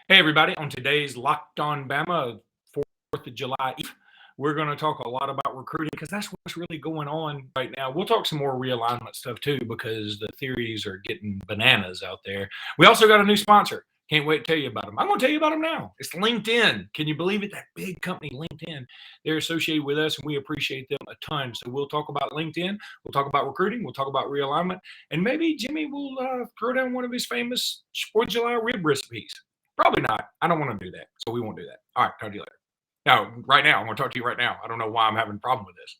Hey, everybody. On today's Locked On Bama, 4th of July Eve, we're going to talk a lot about recruiting because that's what's really going on right now. We'll talk some more realignment stuff, too, because the theories are getting bananas out there. We also got a new sponsor. Can't wait to tell you about them. I'm going to tell you about them now. It's LinkedIn. Can you believe it? That big company, LinkedIn. They're associated with us, and we appreciate them a ton. So we'll talk about LinkedIn. We'll talk about recruiting. We'll talk about realignment. And maybe Jimmy will throw down one of his famous 4th of July rib recipes. Probably not. I don't want to do that. So we won't do that. All right. Talk to you later. Now, right now, I'm going to talk to you right now. I don't know why I'm having a problem with this.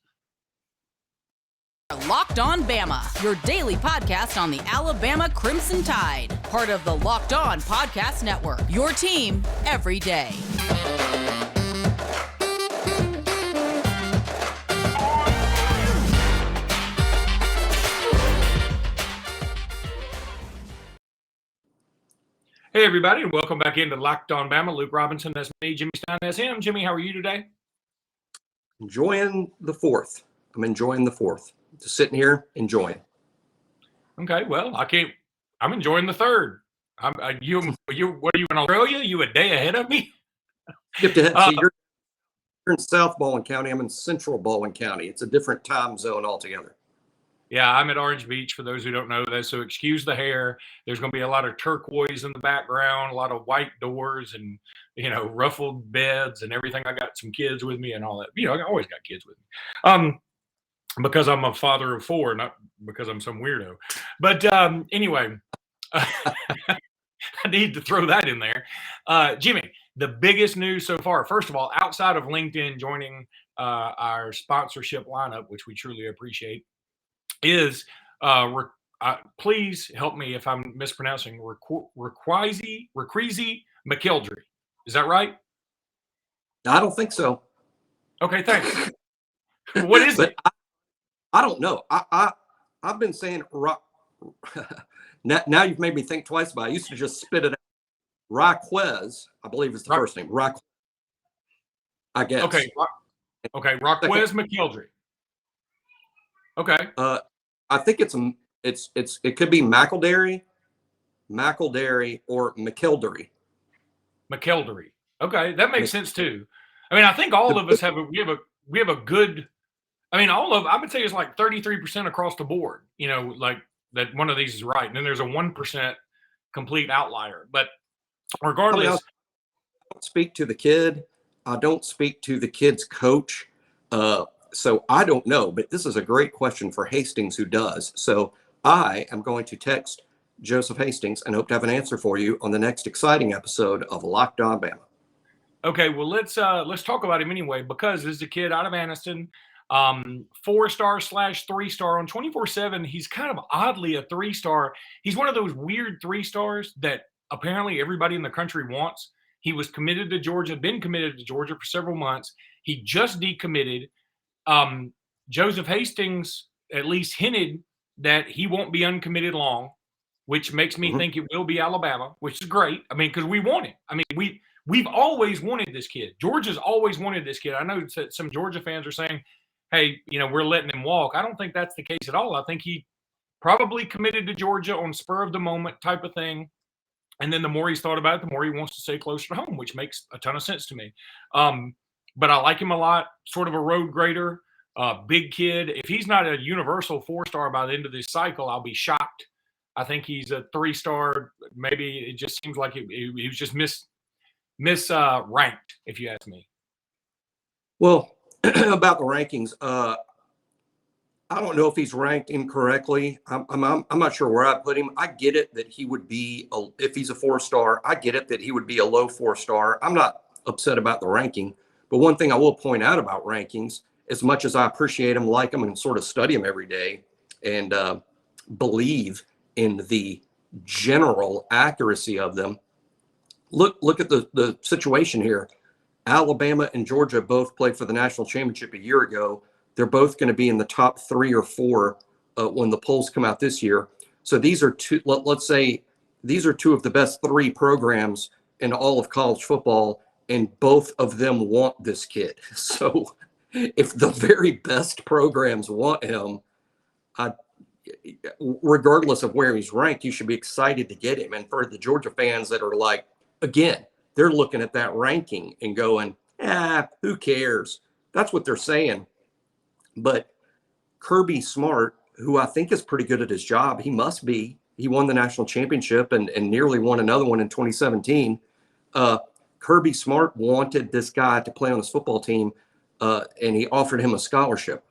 Locked On Bama, your daily podcast on the Alabama Crimson Tide. Part of the Locked On Podcast Network, your team every day. Hey, everybody, and welcome back into Locked On Bama. Luke Robinson, that's me. Jimmy Stein, that's him. Jimmy, how are you today? Enjoying the 4th. I'm enjoying the 4th. Just sitting here, enjoying. Okay, well, I'm enjoying the 3rd. What are you in Australia? You a day ahead of me? Skipped ahead. See, you're in South Baldwin County. I'm in Central Baldwin County. It's a different time zone altogether. Yeah, I'm at Orange Beach, for those who don't know that. So excuse the hair. There's going to be a lot of turquoise in the background, a lot of white doors and, ruffled beds and everything. I got some kids with me and all that. I always got kids with me. Because I'm a father of 4, not because I'm some weirdo. But anyway, I need to throw that in there. Jimmy, the biggest news so far, first of all, outside of LinkedIn joining our sponsorship lineup, which we truly appreciate, is please help me if I'm mispronouncing Ryqueze McElderry. Is that right? I don't think so. Okay, thanks. What is it? I don't know. I've been saying now you've made me think twice about it. I used to just spit it out. Ryqueze, I believe is the first name. Ryqueze, I guess. Okay. Ryqueze McElderry. Okay. I think it could be McElderry or McElderry. McElderry. Okay, that makes sense too. I mean, I think all of us have a good. I mean, I would say it's like 33% across the board. Like that one of these is right, and then there's a 1% complete outlier. But regardless, I don't speak to the kid. I don't speak to the kid's coach. So I don't know, but this is a great question for Hastings, who does. So I am going to text Joseph Hastings and hope to have an answer for you on the next exciting episode of Locked On Bama. Okay, well let's talk about him anyway, because this is a kid out of Anniston, 4-star / 3-star on 24/7. He's kind of oddly a 3-star. He's one of those weird 3-stars that apparently everybody in the country wants. He was committed to Georgia, been committed to Georgia for several months. He just decommitted. Joseph Hastings at least hinted that he won't be uncommitted long, which makes me think it will be Alabama, which is great. I mean, because we want him. I mean, we've always wanted this kid. Georgia's always wanted this kid. I know that some Georgia fans are saying, hey, we're letting him walk. I don't think that's the case at all. I think he probably committed to Georgia on spur of the moment type of thing. And then the more he's thought about it, the more he wants to stay closer to home, which makes a ton of sense to me. But I like him a lot, sort of a road grader, big kid. If he's not a universal 4-star by the end of this cycle, I'll be shocked. I think he's a 3-star. Maybe it just seems like he was just ranked, if you ask me. Well, about the rankings, I don't know if he's ranked incorrectly. I'm not sure where I put him. I get it that he would be, if he's a 4-star, I get it that he would be a low 4-star. I'm not upset about the ranking. But one thing I will point out about rankings, as much as I appreciate them, like them, and sort of study them every day and believe in the general accuracy of them, look at the situation here. Alabama and Georgia both played for the national championship a year ago. They're both going to be in the top 3 or 4 when the polls come out this year. So these are let's say these are 2 of the best 3 programs in all of college football, and both of them want this kid. So if the very best programs want him, regardless of where he's ranked, you should be excited to get him. And for the Georgia fans that are like, again, they're looking at that ranking and going, who cares? That's what they're saying. But Kirby Smart, who I think is pretty good at his job, he must be. He won the national championship and nearly won another one in 2017. Kirby Smart wanted this guy to play on his football team, and he offered him a scholarship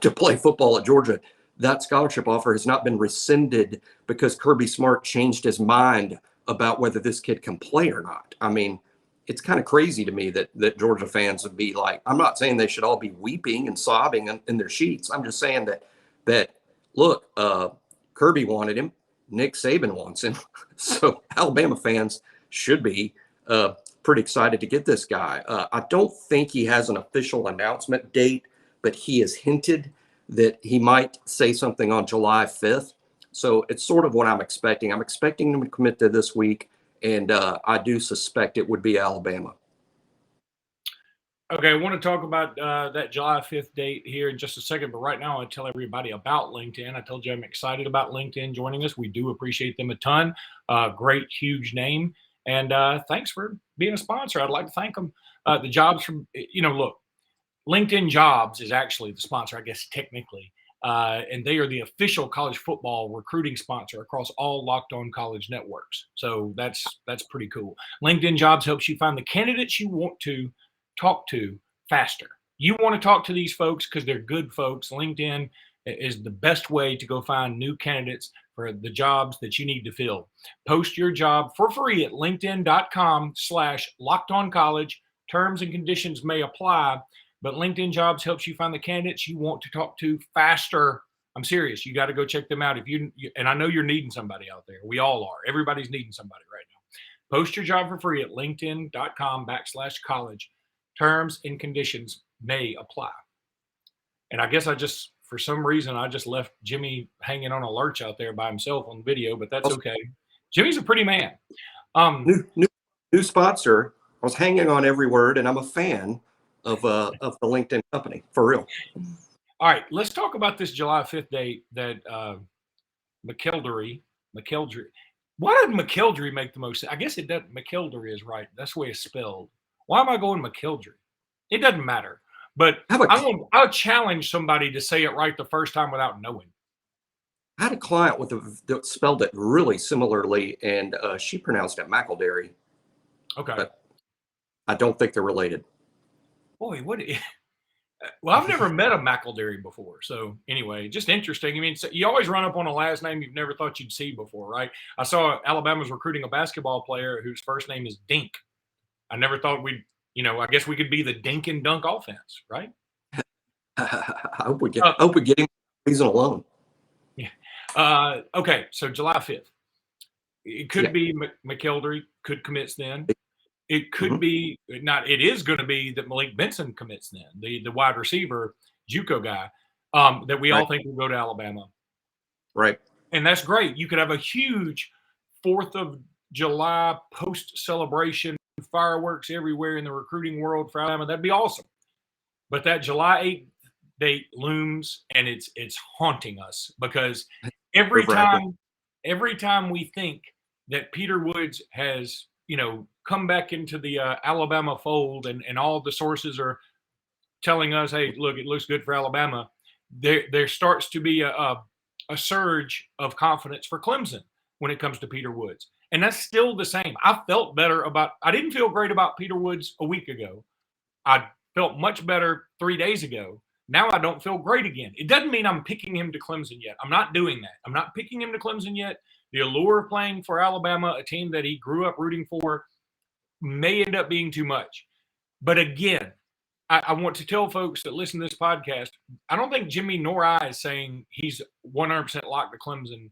to play football at Georgia. That scholarship offer has not been rescinded because Kirby Smart changed his mind about whether this kid can play or not. I mean, it's kind of crazy to me that Georgia fans would be like, I'm not saying they should all be weeping and sobbing in their sheets. I'm just saying that look, Kirby wanted him. Nick Saban wants him. So Alabama fans should be pretty excited to get this guy. I don't think he has an official announcement date, but he has hinted that he might say something on July 5th. So it's sort of what I'm expecting. I'm expecting him to commit to this week, and I do suspect it would be Alabama. Okay, I want to talk about that July 5th date here in just a second, but right now I tell everybody about LinkedIn. I told you I'm excited about LinkedIn joining us. We do appreciate them a ton. Great, huge name. And thanks for being a sponsor. I'd like to thank them. The jobs from, look, LinkedIn Jobs is actually the sponsor, I guess, technically. And they are the official college football recruiting sponsor across all Locked On College networks. So that's pretty cool. LinkedIn Jobs helps you find the candidates you want to talk to faster. You want to talk to these folks because they're good folks. LinkedIn is the best way to go find new candidates for the jobs that you need to fill. Post your job for free at linkedin.com/lockedoncollege. Terms and conditions may apply, but LinkedIn Jobs helps you find the candidates you want to talk to faster. I'm serious. You got to go check them out. And I know you're needing somebody out there. We all are. Everybody's needing somebody right now. Post your job for free at linkedin.com/college. Terms and conditions may apply. And I guess for some reason, I just left Jimmy hanging on a lurch out there by himself on the video, but that's okay. Jimmy's a pretty man. New sponsor. I was hanging on every word, and I'm a fan of the LinkedIn company, for real. All right, let's talk about this July 5th date that McElderry. Why did McElderry make the most sense? I guess it doesn't. McElderry is right. That's the way it's spelled. Why am I going McElderry? It doesn't matter. But I'll challenge somebody to say it right the first time without knowing. I had a client that spelled it really similarly, and she pronounced it McElderry. Okay. But I don't think they're related. Boy, well, I've never met a McElderry before. So anyway, just interesting. I mean, you always run up on a last name you've never thought you'd see before, right? I saw Alabama's recruiting a basketball player whose first name is Dink. I never thought I guess we could be the dink and dunk offense, right? I hope we get him season alone. Yeah. Okay, so July 5th. It could be McElderry could commits then. It could be not. It is going to be that Malik Benson commits then, the wide receiver, JUCO guy, that we all think will go to Alabama. Right. And that's great. You could have a huge 4th of July post-celebration, fireworks everywhere in the recruiting world for Alabama. That'd be awesome. But that July 8th date looms, and it's haunting us because every time we think that Peter Woods has, come back into the Alabama fold and all the sources are telling us, hey, look, it looks good for Alabama, there starts to be a surge of confidence for Clemson when it comes to Peter Woods. And that's still the same. I didn't feel great about Peter Woods a week ago. I felt much better 3 days ago. Now I don't feel great again. It doesn't mean I'm picking him to Clemson yet. I'm not doing that. I'm not picking him to Clemson yet. The allure of playing for Alabama, a team that he grew up rooting for, may end up being too much. But again, I want to tell folks that listen to this podcast, I don't think Jimmy nor I is saying he's 100% locked to Clemson.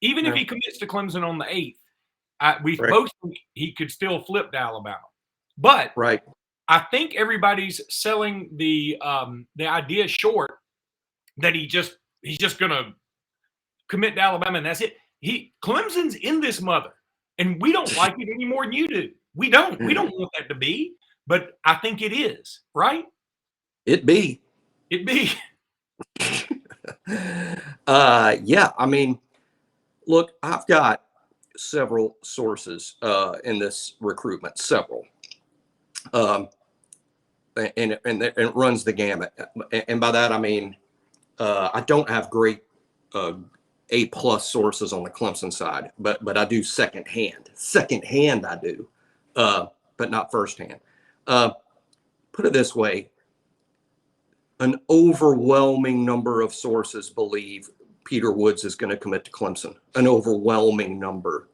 Even if he commits to Clemson on the 8th, we both think he could still flip to Alabama. But I think everybody's selling the idea short that he's just going to commit to Alabama and that's it. Clemson's in this mother, and we don't like it any more than you do. We don't want that to be, but I think it is, right? It be. Yeah. I mean, look, I've got several sources in this recruitment, several. Um, and it runs the gamut. And by that, I mean, I don't have great A-plus sources on the Clemson side, but I do secondhand. Secondhand, I do, but not firsthand. Put it this way. An overwhelming number of sources believe Peter Woods is going to commit to Clemson. An overwhelming number.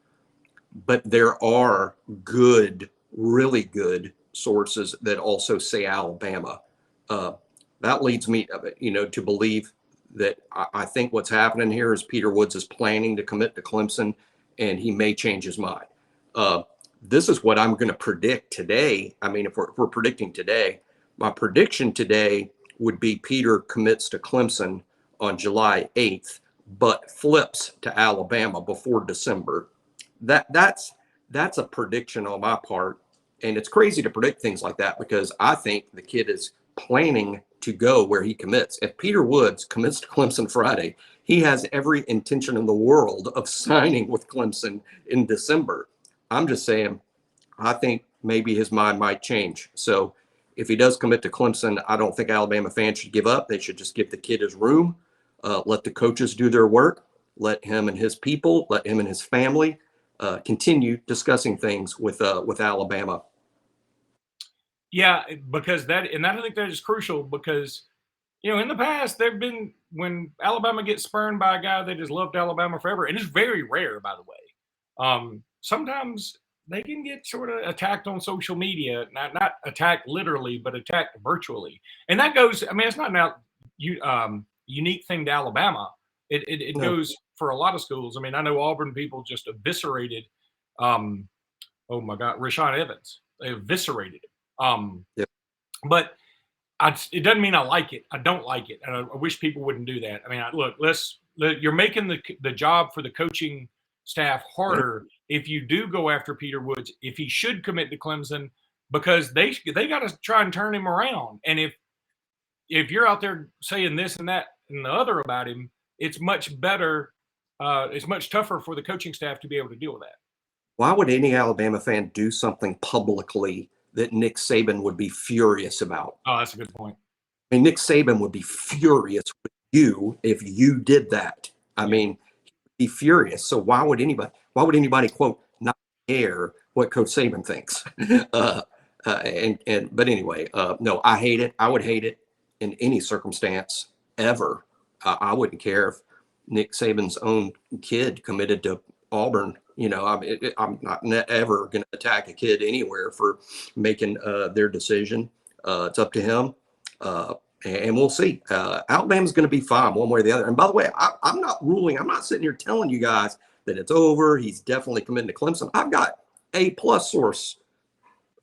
But there are good, really good sources that also say Alabama. That leads me, to believe that I think what's happening here is Peter Woods is planning to commit to Clemson, and he may change his mind. This is what I'm going to predict today. I mean, if we're predicting today, my prediction today would be Peter commits to Clemson on July 8th, but flips to Alabama before December. That's a prediction on my part. And it's crazy to predict things like that because I think the kid is planning to go where he commits. If Peter Woods commits to Clemson Friday, he has every intention in the world of signing with Clemson in December. I'm just saying, I think maybe his mind might change. So if he does commit to Clemson, I don't think Alabama fans should give up. They should just give the kid his room, let the coaches do their work, let him and his people, let him and his family continue discussing things with Alabama. Yeah, because I think that is crucial because, in the past, there've been when Alabama gets spurned by a guy that has loved Alabama forever, and it's very rare, by the way. Sometimes they can get sort of attacked on social media, not attacked literally, but attacked virtually. And that goes, I mean, it's not an unique thing to Alabama. It goes for a lot of schools. I mean, I know Auburn people just eviscerated, oh my God, Rashawn Evans. They eviscerated him. Yep. But it doesn't mean I like it. I don't like it. And I wish people wouldn't do that. I mean, look, you're making the job for the coaching staff harder if you do go after Peter Woods, if he should commit to Clemson, because they got to try and turn him around. And if you're out there saying this and that and the other about him, it's much better. It's much tougher for the coaching staff to be able to deal with that. Why would any Alabama fan do something publicly that Nick Saban would be furious about? Oh, that's a good point. I mean, Nick Saban would be furious with you if you did that. I mean, he'd be furious. So why would anybody quote not care what Coach Saban thinks? But anyway, no, I hate it. I would hate it in any circumstance ever. I wouldn't care if Nick Saban's own kid committed to Auburn. I'm not ever going to attack a kid anywhere for making their decision. It's up to him. And we'll see. Alabama's going to be fine one way or the other. And by the way, I'm not sitting here telling you guys that it's over. He's definitely committing to Clemson. I've got A-plus source,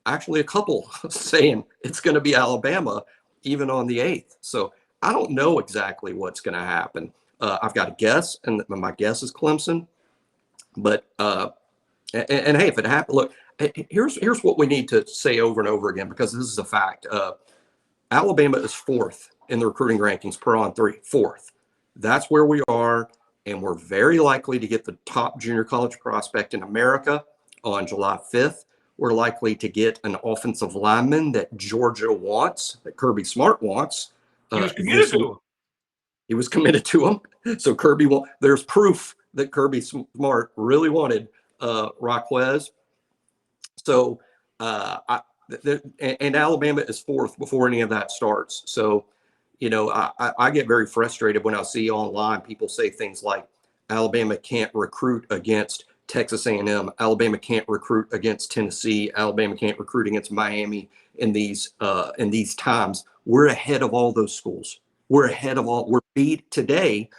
actually a couple, saying it's going to be Alabama even on the 8th. So I don't know exactly what's going to happen. I've got a guess, and my guess is Clemson. But and hey, if it happened, look, here's what we need to say over and over again, because this is a fact. Alabama is 4th in the recruiting rankings per on 3, 4th. That's where we are, and we're very likely to get the top junior college prospect in America on July 5th. We're likely to get an offensive lineman that Georgia wants, that Kirby Smart wants. He was committed to him. He was committed to him. So there's proof that Kirby Smart really wanted Ryqueze. So and Alabama is 4th before any of that starts. So, I get very frustrated when I see online people say things like Alabama can't recruit against Texas A&M. Alabama can't recruit against Tennessee. Alabama can't recruit against Miami in these times. We're ahead of all those schools. We're beating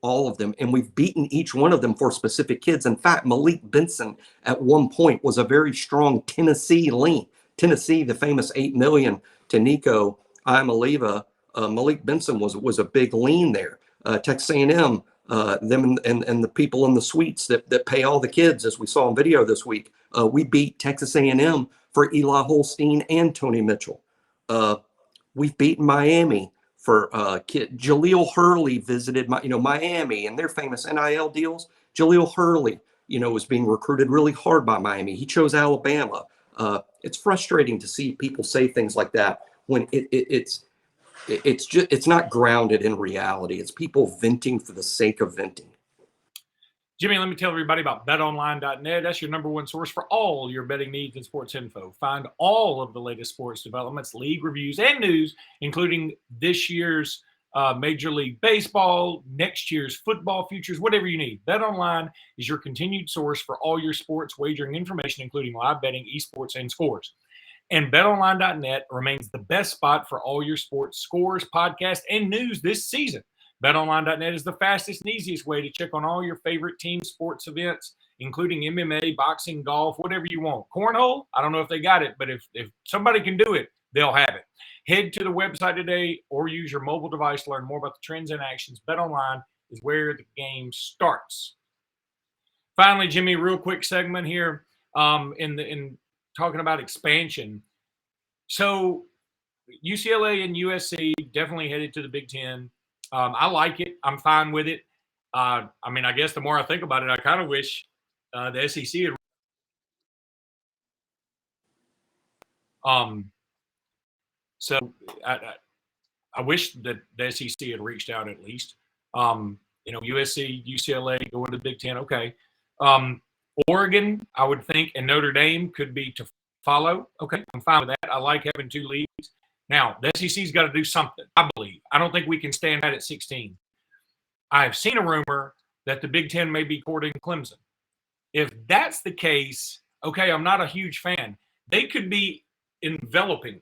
all of them, and we've beaten each one of them for specific kids. In fact, Malik Benson at one point was a very strong Tennessee lean. Tennessee, the famous $8 million to Nico Iamaleava, Malik Benson was a big lean there. Texas A&M, them and the people in the suites that pay all the kids, as we saw in video this week. We beat Texas A&M for Eli Holstein and Tony Mitchell. We've beaten Miami for Jaleel Hurley visited Miami and their famous NIL deals. Jaleel Hurley, was being recruited really hard by Miami. He chose Alabama. It's frustrating to see people say things like that when it's not grounded in reality. It's people venting for the sake of venting. Jimmy, let me tell everybody about betonline.net. That's your number one source for all your betting needs and sports info. Find all of the latest sports developments, league reviews, and news, including this year's Major League Baseball, next year's football futures, whatever you need. BetOnline is your continued source for all your sports wagering information, including live betting, esports, and scores. And betonline.net remains the best spot for all your sports scores, podcasts, and news this season. BetOnline.net is the fastest and easiest way to check on all your favorite team sports events, including MMA, boxing, golf, whatever you want. Cornhole, I don't know if they got it, but if somebody can do it, they'll have it. Head to the website today or use your mobile device to learn more about the trends and actions. BetOnline is where the game starts. Finally, Jimmy, real quick segment here in talking about expansion. So UCLA and USC definitely headed to the Big Ten. I like it. I'm fine with it. I mean, I guess the more I think about it, I kind of wish the SEC had. So I wish that the SEC had reached out at least. USC, UCLA going to the Big Ten. Okay. Oregon, I would think, and Notre Dame could be to follow. Okay, I'm fine with that. I like having two leagues. Now, the SEC's got to do something, I believe. I don't think we can stand at 16. I've seen a rumor that the Big Ten may be courting Clemson. If that's the case, okay, I'm not a huge fan. They could be enveloping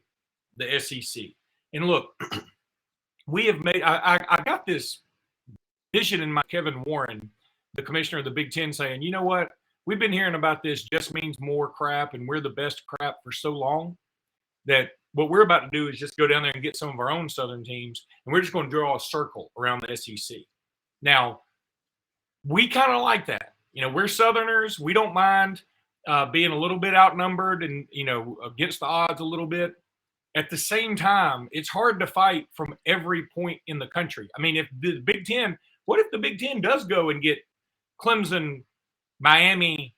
the SEC. And look, we have made – I got this vision in my Kevin Warren, the commissioner of the Big Ten, saying, you know what? We've been hearing about this just means more crap, and we're the best crap for so long that what we're about to do is just go down there and get some of our own Southern teams, and we're just going to draw a circle around the SEC. Now, we kind of like that. We're Southerners. We don't mind being a little bit outnumbered and, against the odds a little bit. At the same time, it's hard to fight from every point in the country. I mean, if the Big Ten – what if the Big Ten does go and get Clemson, Miami,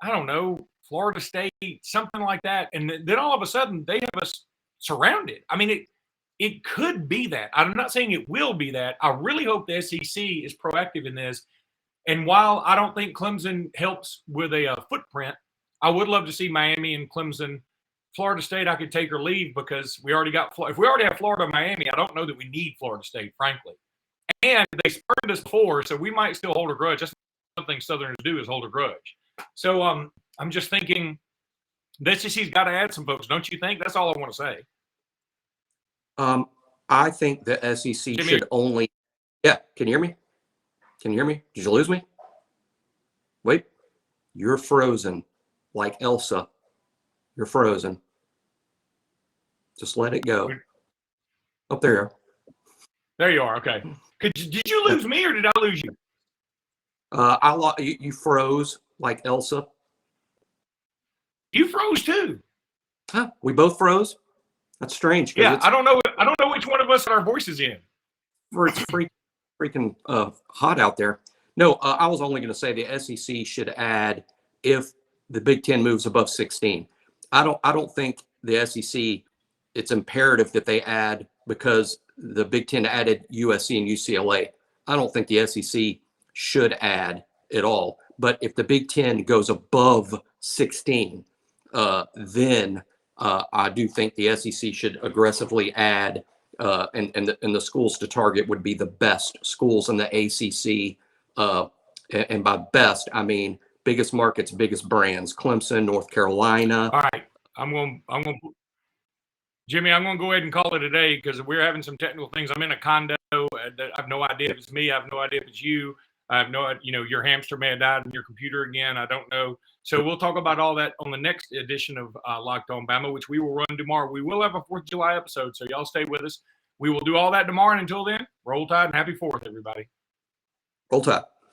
I don't know, Florida State, something like that, and then all of a sudden they have us surrounded? I mean, it could be that. I'm not saying it will be that. I really hope the SEC is proactive in this. And while I don't think Clemson helps with a footprint, I would love to see Miami and Clemson. Florida State, I could take or leave because we already got – if we already have Florida and Miami, I don't know that we need Florida State, frankly. And they spurned us before, so we might still hold a grudge. That's something Southerners do, is hold a grudge. So I'm just thinking the SEC's got to add some folks, don't you think? That's all I want to say. I think the SEC should only – yeah, can you hear me? Can you hear me? Did you lose me? Wait. You're frozen like Elsa. You're frozen. Just let it go. Up there. There you are. Okay. Did you lose me or did I lose you? You froze like Elsa. You froze too. Huh? We both froze. That's strange. Yeah, I don't know which one of us had our voices in. It's freaking hot out there. No, I was only going to say the SEC should add if the Big Ten moves above 16. I don't think the SEC. It's imperative that they add because the Big Ten added USC and UCLA. I don't think the SEC should add at all. But if the Big Ten goes above 16, then I do think the SEC should aggressively add, and the schools to target would be the best schools in the ACC. And by best, I mean biggest markets, biggest brands: Clemson, North Carolina. All right, Jimmy, I'm going to go ahead and call it a day because we're having some technical things. I'm in a condo. I have no idea if it's me. I have no idea if it's you. I have no, your hamster may have died in your computer again. I don't know. So we'll talk about all that on the next edition of Locked On Bama, which we will run tomorrow. We will have a 4th of July episode, so y'all stay with us. We will do all that tomorrow. And until then, roll tide and happy 4th, everybody. Roll tide.